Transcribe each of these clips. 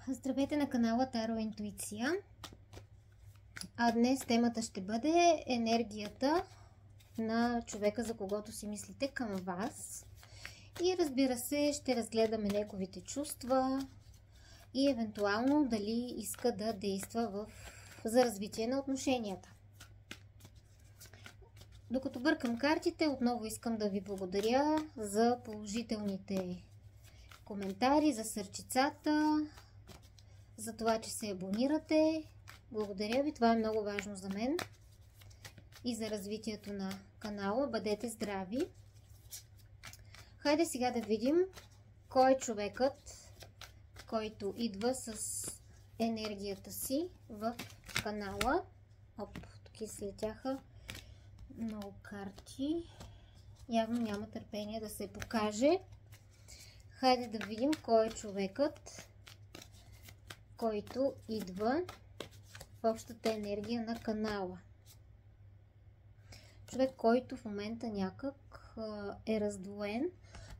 Здравейте на канала Таро Интуиция. Днес темата ще бъде енергията на човека, за когото си мислите, към вас. И разбира се, ще разгледаме неговите чувства и евентуално дали иска да действа за развитие на отношенията. Докато бъркам картите, отново искам да ви благодаря за положителните коментари, за сърчицата, за това, че се абонирате. Благодаря ви, това е много важно за мен и за развитието на канала. Бъдете здрави! Хайде сега да видим кой е човекът, който идва с енергията си в канала. Тук слетяха много карти. Явно няма търпение да се покаже. Хайде да видим кой е човекът, който идва в общата енергия на канала. Човек, който в момента някак е раздвоен,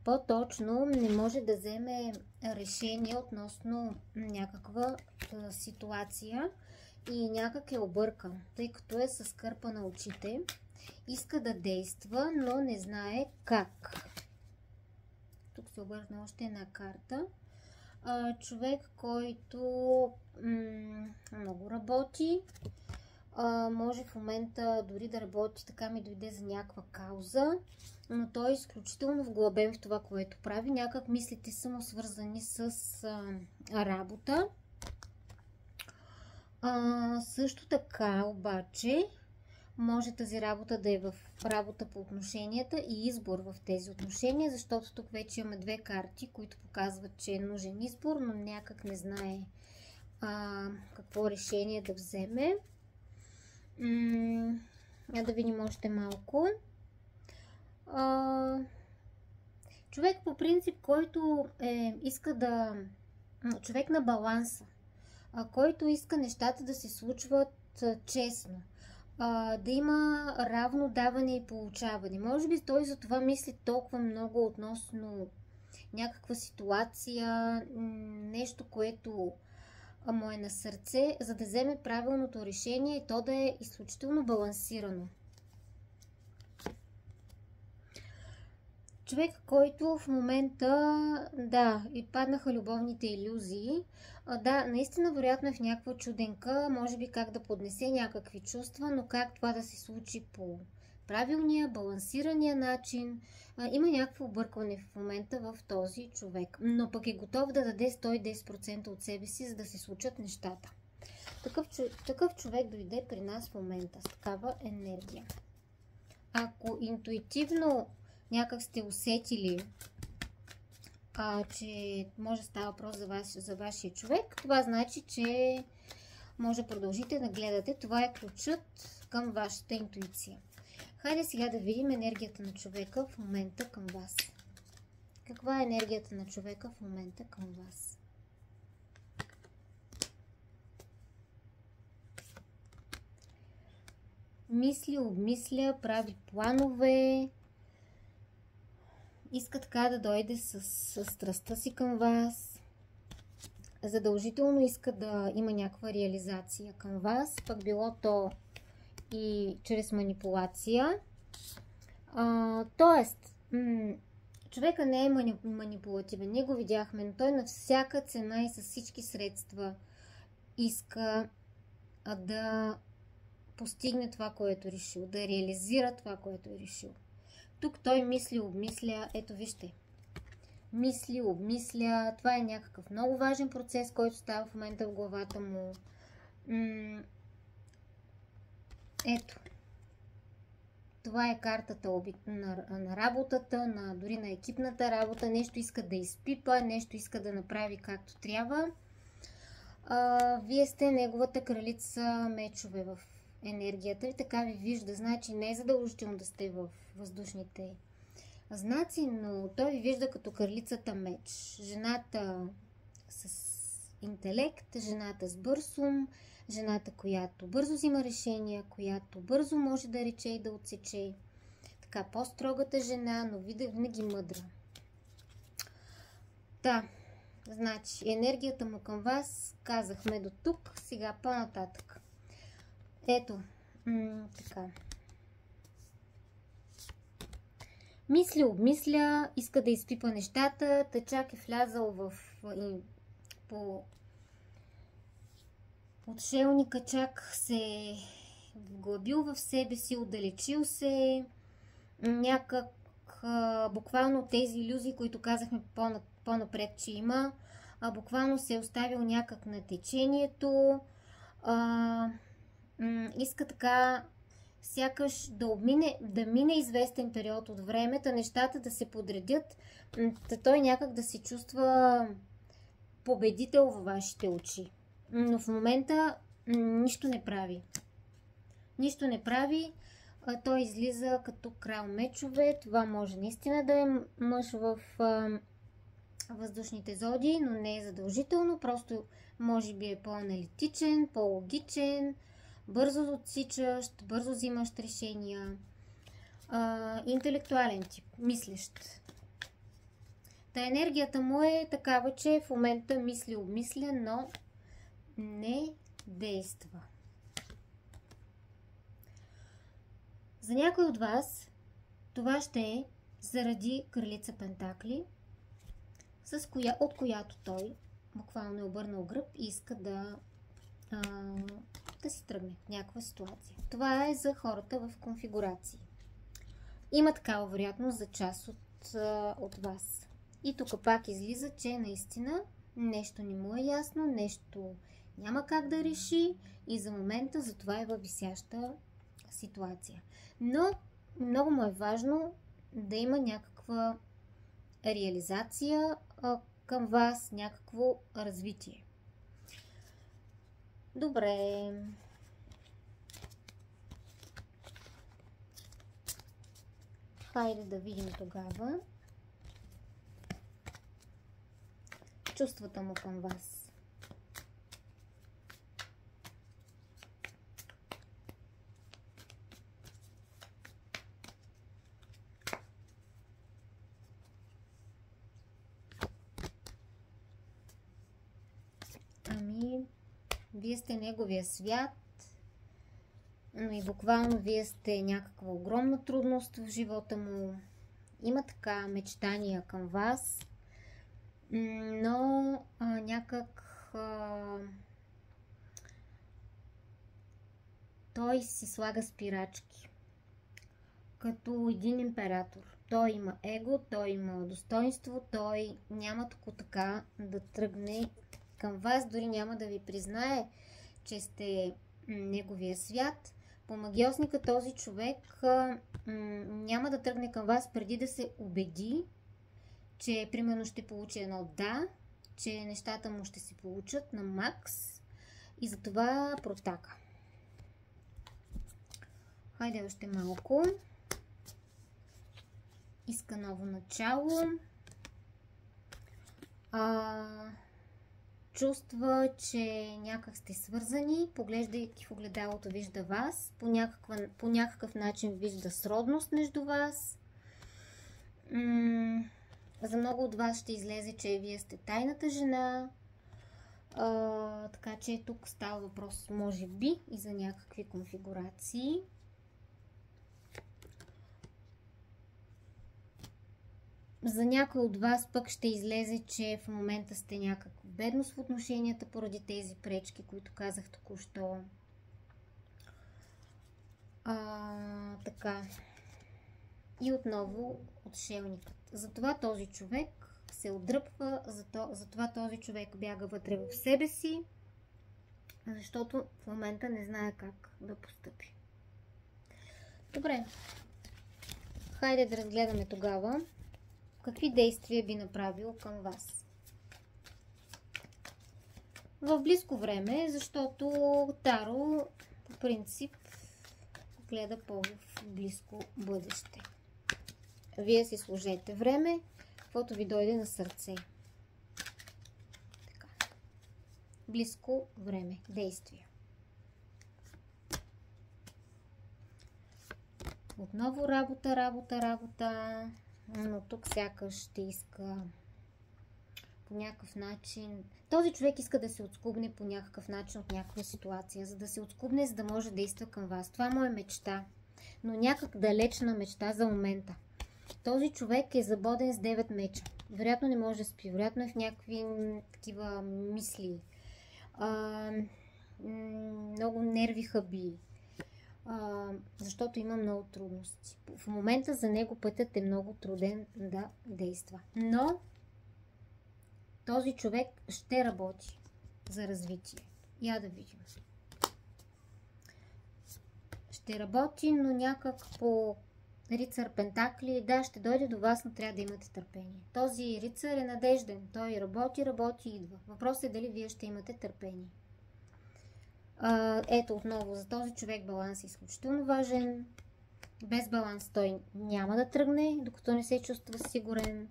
по-точно не може да вземе решение относно някаква ситуация и някак е объркан, тъй като е с кърпа на очите. Иска да действа, но не знае как. Тук се обърна още една карта. Човек, който много работи, може в момента дори да работи, така ми дойде за някаква кауза, но той е изключително вглъбен в това, което прави. Някак мислите са му свързани с работа. Също така обаче може тази работа да е в работа по отношенията и избор в тези отношения, защото тук вече имаме две карти, които показват, че е нужен избор, но някак не знае какво решение да вземе. Да видим още малко. Човек по принцип, който иска да... Човек на баланса, който иска нещата да се случват честно. Да има равно даване и получаване. Може би той за това мисли толкова много относно някаква ситуация, нещо, което му е на сърце, за да вземе правилното решение и то да е изключително балансирано. Човек, който в момента, и паднаха любовните илюзии. Наистина, вероятно е в някаква чуденка, може би как да поднесе някакви чувства, но как това да се случи по правилния, балансирания начин. Има някакво объркване в момента в този човек, но пък е готов да даде 110% от себе си, за да се случат нещата. Такъв човек дойде при нас в момента с такава енергия. Ако интуитивно някак сте усетили, че може да става въпрос за вашия човек, това значи, че може да продължите да гледате. Това е ключът към вашата интуиция. Хайде сега да видим енергията на човека в момента към вас. Каква е енергията на човека в момента към вас? Мисли, обмисля, прави планове. Иска така да дойде с страстта си към вас. Задължително иска да има някаква реализация към вас, пък било то и чрез манипулация. Тоест, човека не е манипулативен, ние го видяхме, но той на всяка цена и с всички средства иска да постигне това, което е решил, да реализира това, което е решил. Тук той мисли, обмисля, ето вижте, мисли, обмисля, това е някакъв много важен процес, който става в момента в главата му. Ето, това е картата на работата, дори на екипната работа, нещо иска да изпипа, нещо иска да направи както трябва. Вие сте неговата кралица мечове в енергията ви, така ви вижда, значи не е задължително да сте в въздушните знаци, но той ви вижда като кралицата меч. Жената с интелект, жената с бърз ум, жената, която бързо взима решения, която бързо може да рече и да отсече. Така, по-строгата жена, но винаги мъдра. Значи, енергията му към вас, казахме до тук, сега по-нататък. Ето, така. Мисли, обмисля, иска да изпипа нещата, тъчак е влязал по отшелника, чак се вглъбил в себе си, отдалечил се, някак буквално тези илюзии, които казахме по-напред, че има, буквално се е оставил някак на течението, иска така сякаш да мине известен период от времето, нещата да се подредят, той някак да се чувства победител във вашите очи. Но в момента нищо не прави. Нищо не прави. Той излиза като крал мечове. Това може наистина да е мъж в въздушните зодии, но не е задължително. Просто може би е по-аналитичен, по-логичен, бързо отсичащ, бързо взимащ решения. Интелектуален тип, мислещ. Та енергията му е такава, че в момента мисли, обмисля, но не действа. За някой от вас това ще е заради кралица Пентакли, от която той буквално е обърнал гръб и иска да си тръгне в някаква ситуация. Това е за хората в конфигурации. Има такава вероятност за част от вас. И тук пак излиза, че наистина нещо не му е ясно, нещо няма как да реши и за момента затова е във висяща ситуация. Но много му е важно да има някаква реализация към вас, някакво развитие. Добре. Хайде да видим тогава чувствата му към вас. Вие сте неговия свят, но и буквално вие сте някаква огромна трудност в живота му. Има така мечтания към вас, но той си слага спирачки. Като един император. Той има его, той има достоинство, той няма така да тръгне към вас, дори няма да ви признае, че сте неговия свят. По магиосника този човек няма да тръгне към вас преди да се убеди, че примерно ще получи едно да, че нещата му ще се получат на макс и затова протака. Хайде още малко. Иска ново начало. Чувства, че някак сте свързани, поглеждайки в огледалото вижда вас, по някакъв начин вижда сродност между вас. За много от вас ще излезе, че вие сте тайната жена, така че тук става въпрос може би и за някакви конфигурации. За някой от вас пък ще излезе, че в момента сте някаква бедност в отношенията поради тези пречки, които казах току-що. Така. И отново отшелникът. Затова този човек се отдръпва, затова този човек бяга вътре в себе си, защото в момента не знае как да постъпи. Добре. Хайде да разгледаме тогава какви действия би направил към вас в близко време, защото Таро по принцип гледа по-в близко бъдеще. Вие си сложете време, каквото ви дойде на сърце. Така. Близко време. Действия. Отново работа. Но тук сякаш ще иска по някакъв начин. Този човек иска да се отскубне по някакъв начин от някаква ситуация, за да се отскубне, за да може да действа към вас. Това му е мечта, но някак далечна мечта за момента. Този човек е забоден с 9 меча. Вероятно не може да спи, вероятно е в някакви такива мисли. Много нерви хъби. Защото има много трудности. В момента за него пътят е много труден да действа. Но този човек ще работи за развитие. Я да видим. Ще работи, но някак по рицар Пентакли. Да, ще дойде до вас, но трябва да имате търпение. Този рицар е надежден. Той работи и идва. Въпросът е дали вие ще имате търпение. Ето отново, за този човек баланс е изключително важен. Без баланс той няма да тръгне, докато не се чувства сигурен.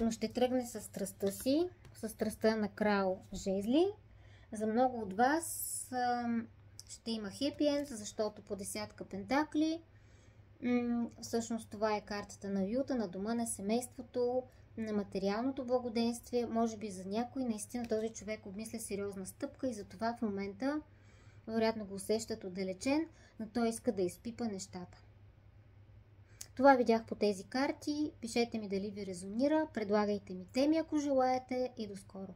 Но ще тръгне с страстта си, с страстта на крал жезли. За много от вас ще има хепи енд, защото по 10 пентакли всъщност това е картата на уюта, на дома, на семейството, на материалното благоденствие. Може би за някой наистина този човек обмисля сериозна стъпка и затова в момента вероятно го усещат отдалечен, но той иска да изпипа нещата. Това видях по тези карти. Пишете ми дали ви резонира, предлагайте ми теми ако желаете и до скоро.